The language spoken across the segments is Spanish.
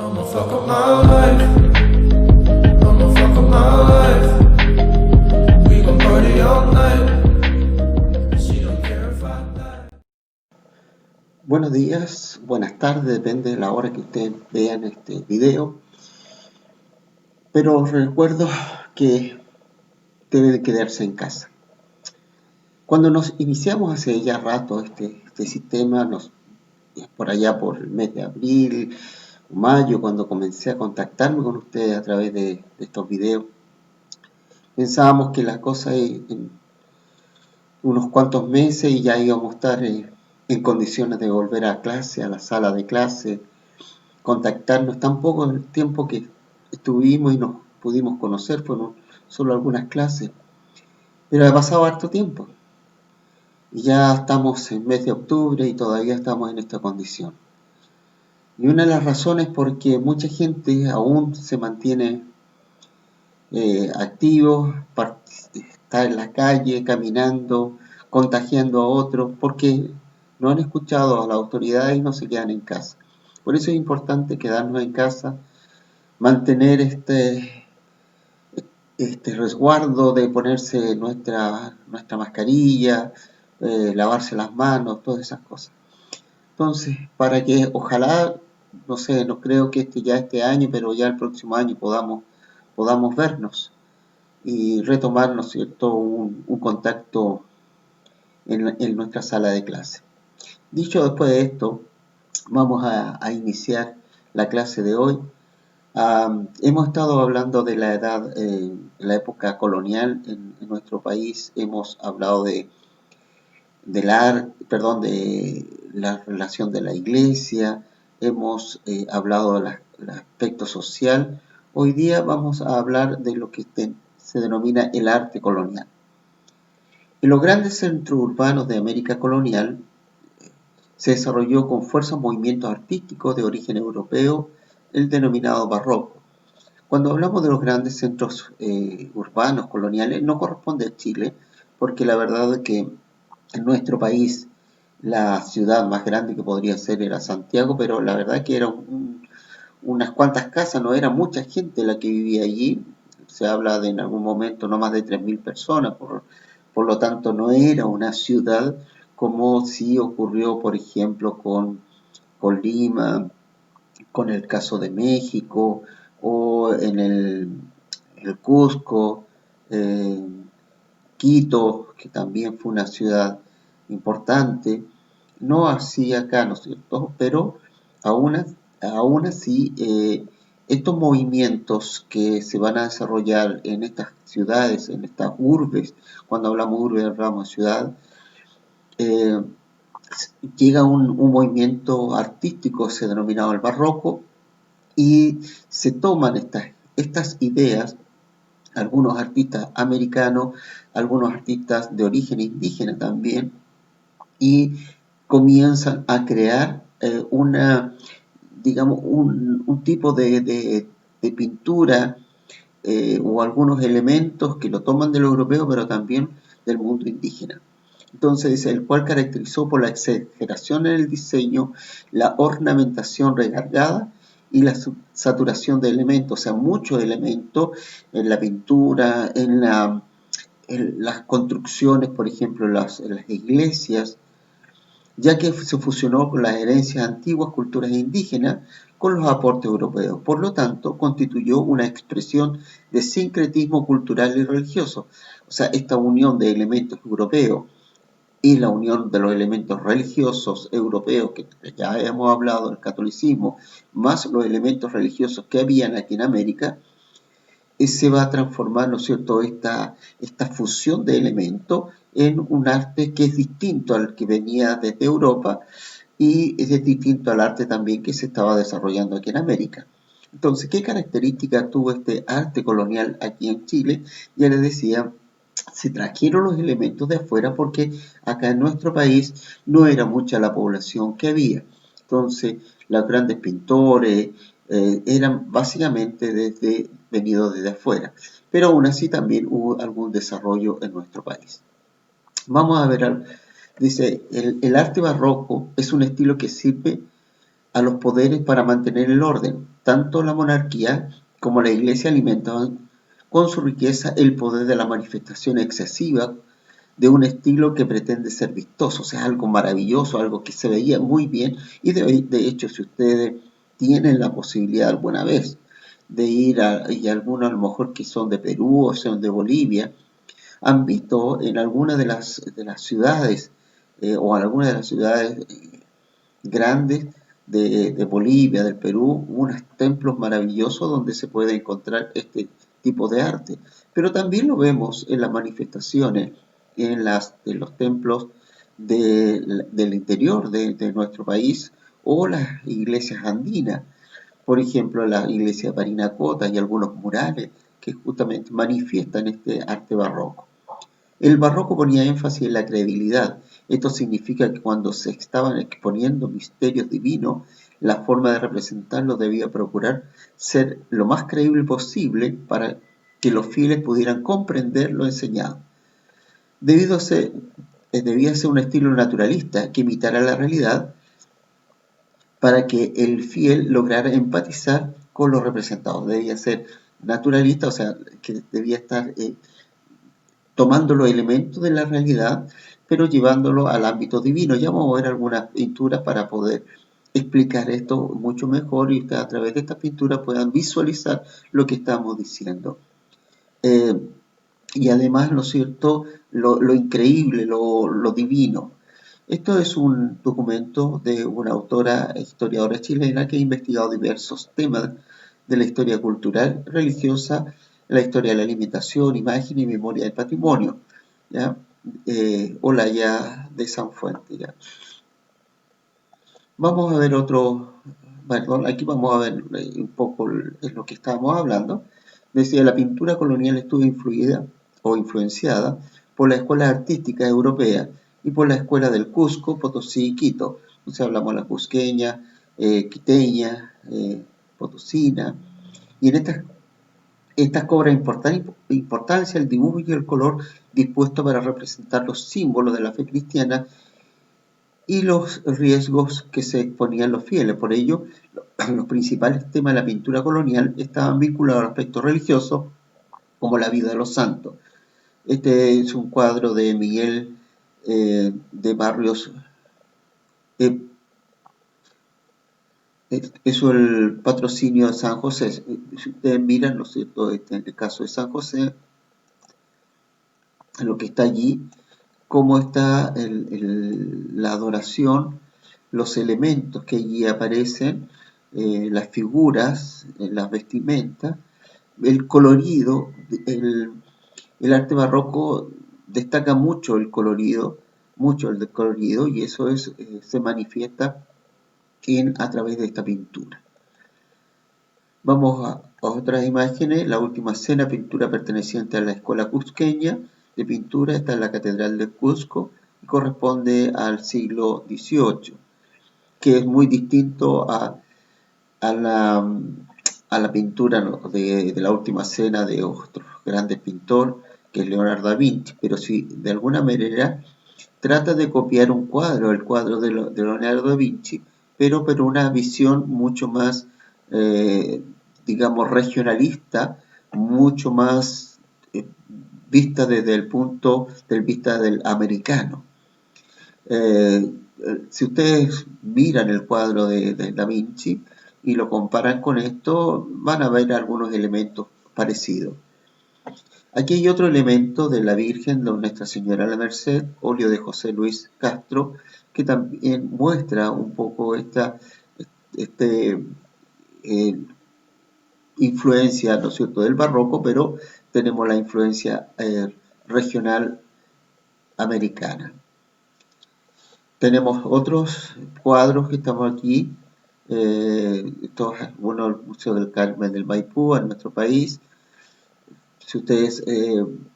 I'ma fuck up my life. I'ma fuck up my life. We gon' party all night. She don't care if I die. Buenos días, buenas tardes, depende de la hora que ustedes vean este video. Pero recuerdo que debe de quedarse en casa. Cuando nos iniciamos hace ya rato este sistema, por allá por el mes de abril, mayo, cuando comencé a contactarme con ustedes a través de estos videos, pensábamos que las cosas en unos cuantos meses y ya íbamos a estar en condiciones de volver a clase, a la sala de clase, contactarnos. Tampoco el tiempo que estuvimos y nos pudimos conocer fueron solo algunas clases, pero ha pasado harto tiempo y ya estamos en mes de octubre y todavía estamos en esta condición. Y una de las razones porque mucha gente aún se mantiene activo, está en la calle, caminando, contagiando a otros, porque no han escuchado a las autoridades y no se quedan en casa. Por eso es importante quedarnos en casa, mantener este resguardo de ponerse nuestra mascarilla, lavarse las manos, todas esas cosas. Entonces, para que ojalá, no sé, no creo que este año, pero ya el próximo año podamos vernos y retomar, ¿no es cierto?, un contacto en nuestra sala de clase. Dicho después de esto, vamos a iniciar la clase de hoy. Hemos estado hablando de la edad, la época colonial en nuestro país. Hemos hablado de la relación de la iglesia. Hemos hablado del aspecto social. Hoy día vamos a hablar de lo que se denomina el arte colonial. En los grandes centros urbanos de América colonial se desarrolló con fuerza un movimiento artístico de origen europeo, el denominado barroco. Cuando hablamos de los grandes centros urbanos coloniales, no corresponde a Chile, porque la verdad es que en nuestro país la ciudad más grande que podría ser era Santiago, pero la verdad es que era unas cuantas casas, no era mucha gente la que vivía allí. Se habla de en algún momento no más de 3.000 personas, por lo tanto no era una ciudad como sí ocurrió, por ejemplo, con Lima, con el caso de México, o en el Cusco, Quito, que también fue una ciudad importante. No así acá, ¿no es cierto? Pero aún así, estos movimientos que se van a desarrollar en estas ciudades, en estas urbes, cuando hablamos urbe hablamos de ciudad, llega un movimiento artístico, se denominado el barroco, y se toman estas ideas, algunos artistas americanos, algunos artistas de origen indígena también, y comienzan a crear un tipo de pintura o algunos elementos que lo toman de lo europeo, pero también del mundo indígena. Entonces, el cual caracterizó por la exageración en el diseño, la ornamentación recargada y la saturación de elementos, o sea, muchos elementos en la pintura, en las construcciones, por ejemplo, en las iglesias, ya que se fusionó con las herencias antiguas, culturas indígenas, con los aportes europeos. Por lo tanto, constituyó una expresión de sincretismo cultural y religioso. O sea, esta unión de elementos europeos y la unión de los elementos religiosos europeos, que ya hemos hablado del catolicismo, más los elementos religiosos que habían aquí en América, se va a transformar, ¿no es cierto?, esta fusión de elementos en un arte que es distinto al que venía desde Europa y es distinto al arte también que se estaba desarrollando aquí en América. Entonces, ¿qué características tuvo este arte colonial aquí en Chile? Ya les decía, se trajeron los elementos de afuera porque acá en nuestro país no era mucha la población que había. Entonces, los grandes pintores eran básicamente venidos desde afuera. Pero aún así también hubo algún desarrollo en nuestro país. Vamos a ver, dice, el arte barroco es un estilo que sirve a los poderes para mantener el orden. Tanto la monarquía como la iglesia alimentaban con su riqueza el poder de la manifestación excesiva de un estilo que pretende ser vistoso, o sea, algo maravilloso, algo que se veía muy bien, y de hecho, si ustedes tienen la posibilidad alguna vez de ir y algunos a lo mejor que son de Perú o son de Bolivia, han visto en algunas de las ciudades o en algunas de las ciudades grandes de Bolivia, del Perú, unos templos maravillosos donde se puede encontrar este tipo de arte. Pero también lo vemos en las manifestaciones, en los templos del interior de nuestro país o las iglesias andinas. Por ejemplo, la iglesia de Parinacota y algunos murales que justamente manifiestan este arte barroco. El barroco ponía énfasis en la credibilidad. Esto significa que cuando se estaban exponiendo misterios divinos, la forma de representarlos debía procurar ser lo más creíble posible para que los fieles pudieran comprender lo enseñado. Debía ser un estilo naturalista que imitara la realidad para que el fiel lograra empatizar con los representados. Debía ser naturalista, o sea, que debía estar tomando los elementos de la realidad, pero llevándolo al ámbito divino. Ya vamos a ver algunas pinturas para poder explicar esto mucho mejor y ustedes a través de estas pinturas puedan visualizar lo que estamos diciendo. Eh, y además, ¿no es cierto?, lo increíble, lo divino. Esto es un documento de una autora historiadora chilena que ha investigado diversos temas de la historia cultural, religiosa, la historia de la alimentación, imagen y memoria del patrimonio, ¿ya? Olaya de Sanfuente, ¿ya? Vamos a ver perdón, aquí vamos a ver un poco lo que estábamos hablando. Decía, la pintura colonial estuvo influida o influenciada por las escuelas artísticas europeas y por la escuela del Cusco, Potosí y Quito. Entonces hablamos de la cusqueña, quiteña, potosina, y en estas cobra importancia el dibujo y el color dispuesto para representar los símbolos de la fe cristiana y los riesgos que se exponían los fieles. Por ello, los principales temas de la pintura colonial estaban vinculados al aspecto religioso, como la vida de los santos. Este es un cuadro de Miguel de Barrios. Es el patrocinio de San José. Si ustedes miran, ¿no es cierto?, en el caso de San José, lo que está allí, cómo está la adoración, los elementos que allí aparecen, las figuras, las vestimentas, el colorido, el arte barroco destaca mucho el colorido, y eso se manifiesta a través de esta pintura. Vamos a otras imágenes. La última cena, pintura perteneciente a la escuela cusqueña de pintura, está en la Catedral de Cusco y corresponde al siglo XVIII, que es muy distinto a la pintura, ¿no?, de la última cena de otro grandes pintor, que es Leonardo da Vinci, pero si de alguna manera trata de copiar el cuadro de Leonardo da Vinci, pero una visión mucho más, digamos, regionalista, mucho más vista desde el punto de vista del americano. Si ustedes miran el cuadro de Da Vinci y lo comparan con esto, van a ver algunos elementos parecidos. Aquí hay otro elemento de la Virgen de Nuestra Señora la Merced, óleo de José Luis Castro, que también muestra un poco esta influencia, ¿no es cierto?, del barroco, pero tenemos la influencia regional americana. Tenemos otros cuadros que estamos aquí, uno del Museo del Carmen del Maipú, en nuestro país. Si ustedes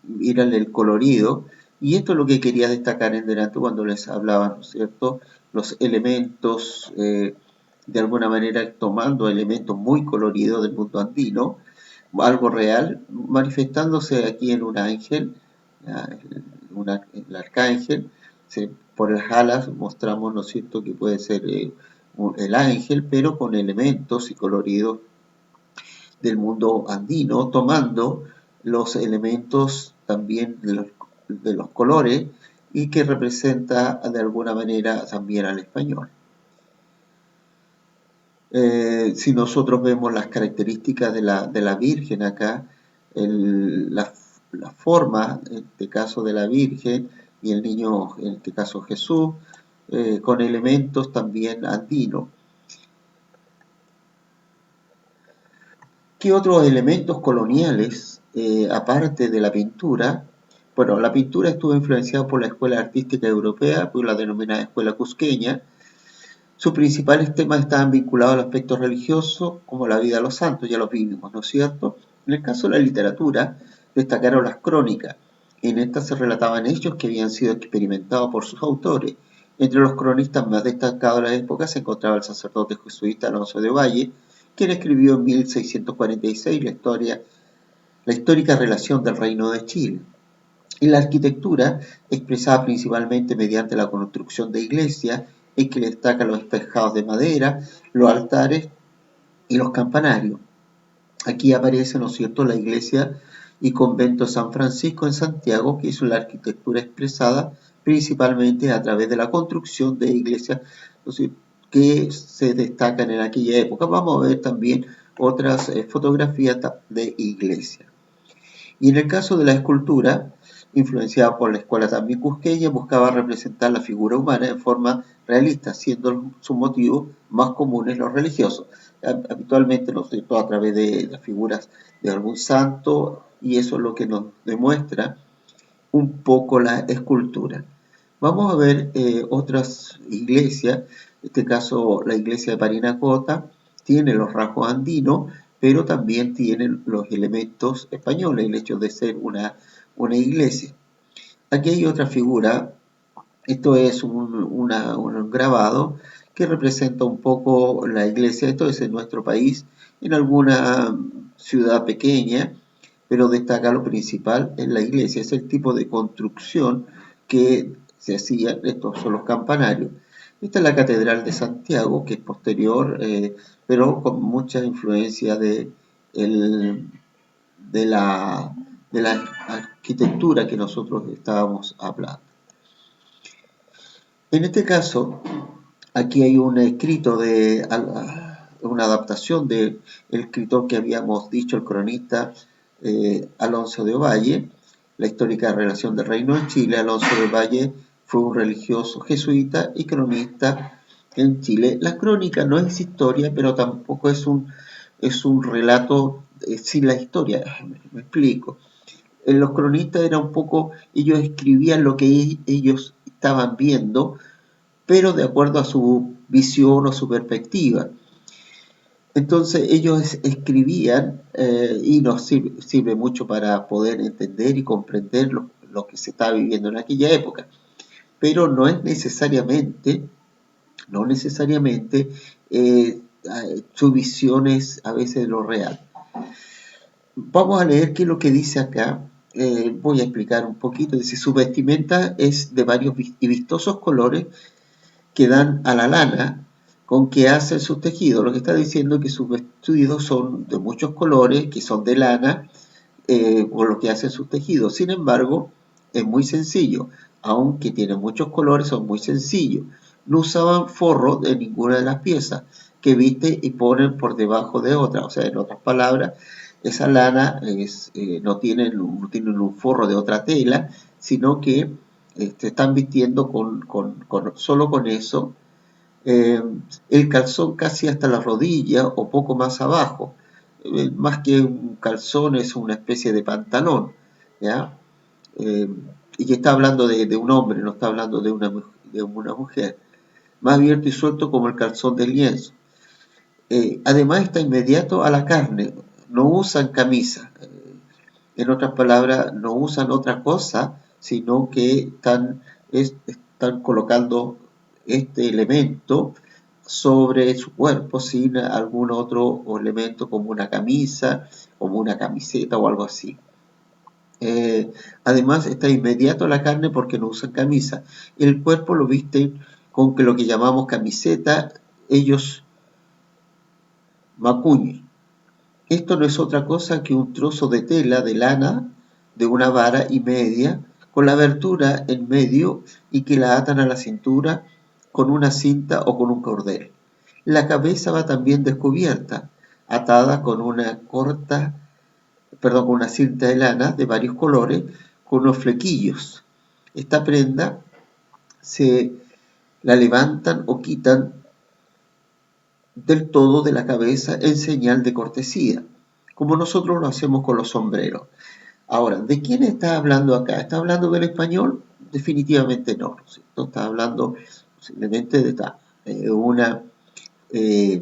miran el colorido, y esto es lo que quería destacar en delante cuando les hablaba, ¿no es cierto?, los elementos, de alguna manera tomando elementos muy coloridos del mundo andino, algo real, manifestándose aquí en un ángel, el arcángel. Por las alas mostramos, ¿no es cierto?, que puede ser el ángel, pero con elementos y coloridos del mundo andino, tomando los elementos también de los colores y que representa de alguna manera también al español. Si nosotros vemos las características de la Virgen acá, la forma, en este caso de la Virgen, y el niño, en este caso Jesús, con elementos también andinos. ¿Qué otros elementos coloniales, aparte de la pintura? Bueno, la pintura estuvo influenciada por la escuela artística europea, por la denominada escuela cusqueña. Sus principales temas estaban vinculados al aspecto religioso, como la vida de los santos, ya lo vimos, ¿no es cierto? En el caso de la literatura, destacaron las crónicas. En estas se relataban hechos que habían sido experimentados por sus autores. Entre los cronistas más destacados de la época se encontraba el sacerdote jesuita Alonso de Ovalle, quien escribió en 1646 la histórica relación del Reino de Chile. En la arquitectura, expresada principalmente mediante la construcción de iglesias, en que destacan los espejados de madera, los altares y los campanarios. Aquí aparece, ¿no es cierto?, la iglesia y convento de San Francisco en Santiago, que es la arquitectura expresada principalmente a través de la construcción de iglesias, ¿no es cierto?, que se destacan en aquella época. Vamos a ver también otras fotografías de iglesias. Y en el caso de la escultura, influenciada por la escuela también cusqueña, buscaba representar la figura humana en forma realista, siendo sus motivos más comunes los religiosos. Habitualmente, ¿no es cierto?, a través de las figuras de algún santo, y eso es lo que nos demuestra un poco la escultura. Vamos a ver otras iglesias, en este caso la iglesia de Parinacota, tiene los rasgos andinos, pero también tiene los elementos españoles, el hecho de ser una iglesia. Aquí hay otra figura, esto es un grabado que representa un poco la iglesia, esto es en nuestro país, en alguna ciudad pequeña, pero destaca lo principal en la iglesia, es el tipo de construcción que se hacía, estos son los campanarios. Esta es la Catedral de Santiago, que es posterior, pero con mucha influencia de la arquitectura que nosotros estábamos hablando. En este caso, aquí hay un escrito de una adaptación del escritor que habíamos dicho, el cronista Alonso de Ovalle, la histórica relación del Reino de Chile. Alonso de Ovalle fue un religioso jesuita y cronista en Chile. La crónica no es historia, pero tampoco es un relato sin la historia. Me explico. Los cronistas eran un poco, ellos escribían lo que ellos estaban viendo, pero de acuerdo a su visión o su perspectiva. Entonces ellos escribían y nos sirve mucho para poder entender y comprender lo que se estaba viviendo en aquella época. Pero no necesariamente su visión es a veces lo real. Vamos a leer qué es lo que dice acá. Voy a explicar un poquito. Dice, su vestimenta es de varios y vistosos colores que dan a la lana con que hacen sus tejidos. Lo que está diciendo es que sus vestidos son de muchos colores, que son de lana, con lo que hacen sus tejidos. Sin embargo, es muy sencillo. Aunque tiene muchos colores, son muy sencillos. No usaban forro de ninguna de las piezas que viste y ponen por debajo de otra. O sea, en otras palabras, esa lana no tienen un forro de otra tela, sino que están vistiendo solo con eso. El calzón casi hasta la rodilla o poco más abajo. Más que un calzón es una especie de pantalón, ¿ya? Y está hablando de un hombre, no está hablando de una mujer. Más abierto y suelto como el calzón del lienzo. Además está inmediato a la carne, no usan camisa. En otras palabras, no usan otra cosa, sino que están colocando este elemento sobre su cuerpo sin algún otro elemento como una camisa, como una camiseta o algo así. Además está inmediato a la carne porque no usan camisa. El cuerpo lo visten con lo que llamamos camiseta ellos macuñi. Esto no es otra cosa que un trozo de tela de lana de una vara y media con la abertura en medio y que la atan a la cintura con una cinta o con un cordel. La cabeza va también descubierta, atada con una con una cinta de lana de varios colores con unos flequillos. Esta prenda se la levantan o quitan del todo de la cabeza en señal de cortesía, como nosotros lo hacemos con los sombreros. Ahora, ¿de quién está hablando acá? ¿Está hablando del español? Definitivamente no, ¿no es cierto? Está hablando posiblemente eh,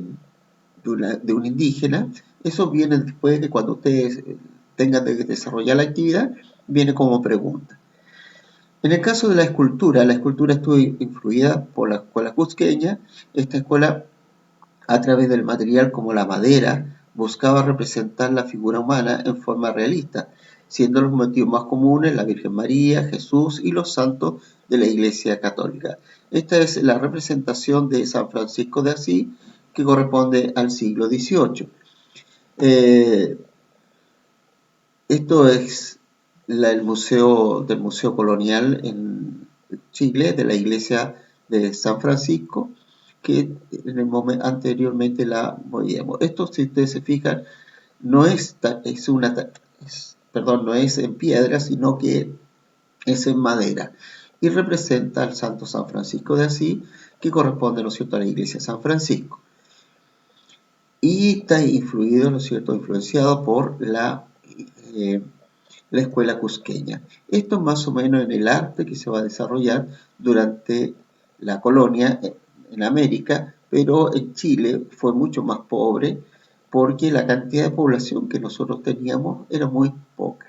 de un indígena. Eso viene después de cuando ustedes tengan de desarrollar la actividad, viene como pregunta. En el caso de la escultura estuvo influida por la escuela cusqueña. Esta escuela, a través del material como la madera, buscaba representar la figura humana en forma realista, siendo los motivos más comunes la Virgen María, Jesús y los santos de la Iglesia Católica. Esta es la representación de San Francisco de Asís, que corresponde al siglo XVIII. Esto es el museo del Museo Colonial en Chile, de la Iglesia de San Francisco, que en el momento anteriormente la veíamos. Esto, si ustedes se fijan, no es en piedra, sino que es en madera y representa al Santo San Francisco de Asís, que corresponde, ¿no es cierto?, a la Iglesia de San Francisco. Y está influido, ¿no es cierto?, influenciado por la escuela cusqueña. Esto es más o menos en el arte que se va a desarrollar durante la colonia en América, pero en Chile fue mucho más pobre porque la cantidad de población que nosotros teníamos era muy poca.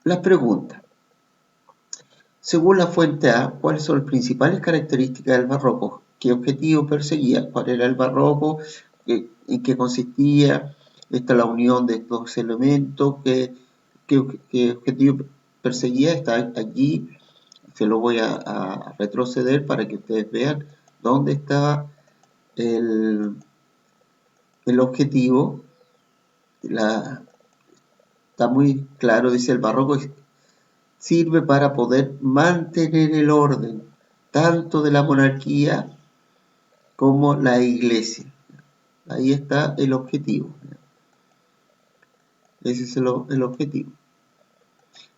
Las preguntas. Según la fuente A, ¿cuáles son las principales características del barroco? ¿Qué objetivo perseguía? ¿Cuál era el barroco? ¿En qué consistía? Esta es la unión de estos elementos. ¿Qué objetivo perseguía? Está allí. Se lo voy a retroceder para que ustedes vean dónde estaba el objetivo. Está muy claro, dice el barroco sirve para poder mantener el orden tanto de la monarquía como la iglesia. Ahí está el objetivo. Ese es el objetivo.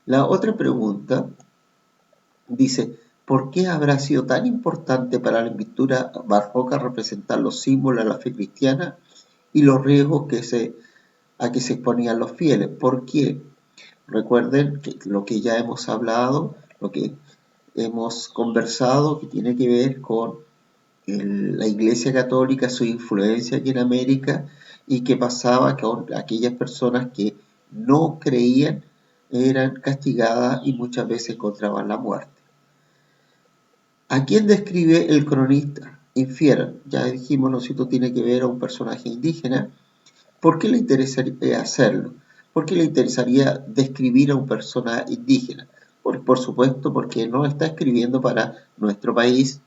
La otra pregunta dice, ¿por qué habrá sido tan importante para la pintura barroca representar los símbolos de la fe cristiana y los riesgos a que se exponían los fieles? ¿Por qué? Recuerden que lo que ya hemos hablado, lo que hemos conversado, que tiene que ver con la Iglesia Católica, su influencia aquí en América, y qué pasaba con aquellas personas que no creían eran castigadas y muchas veces encontraban la muerte. ¿A quién describe el cronista? Infieren, ya dijimos, ¿no es cierto?, tiene que ver a un personaje indígena. ¿Por qué le interesaría hacerlo? ¿Por qué le interesaría describir a un personaje indígena? Por supuesto, porque no está escribiendo para nuestro país,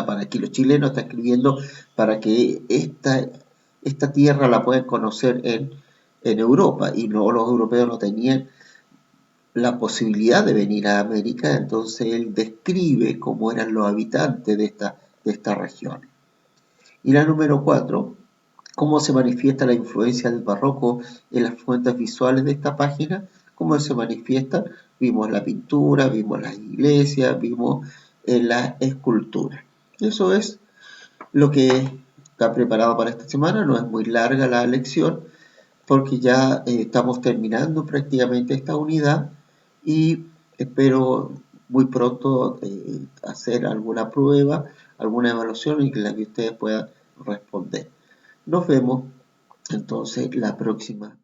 para aquí los chilenos, está escribiendo para que esta tierra la puedan conocer en Europa, y no, los europeos no tenían la posibilidad de venir a América, entonces él describe cómo eran los habitantes de esta región. Y la número 4, ¿cómo se manifiesta la influencia del barroco en las fuentes visuales de esta página? ¿Cómo se manifiesta? Vimos la pintura, vimos las iglesias, vimos la escultura. Eso es lo que está preparado para esta semana. No es muy larga la lección porque ya estamos terminando prácticamente esta unidad y espero muy pronto hacer alguna prueba, alguna evaluación en la que ustedes puedan responder. Nos vemos entonces la próxima.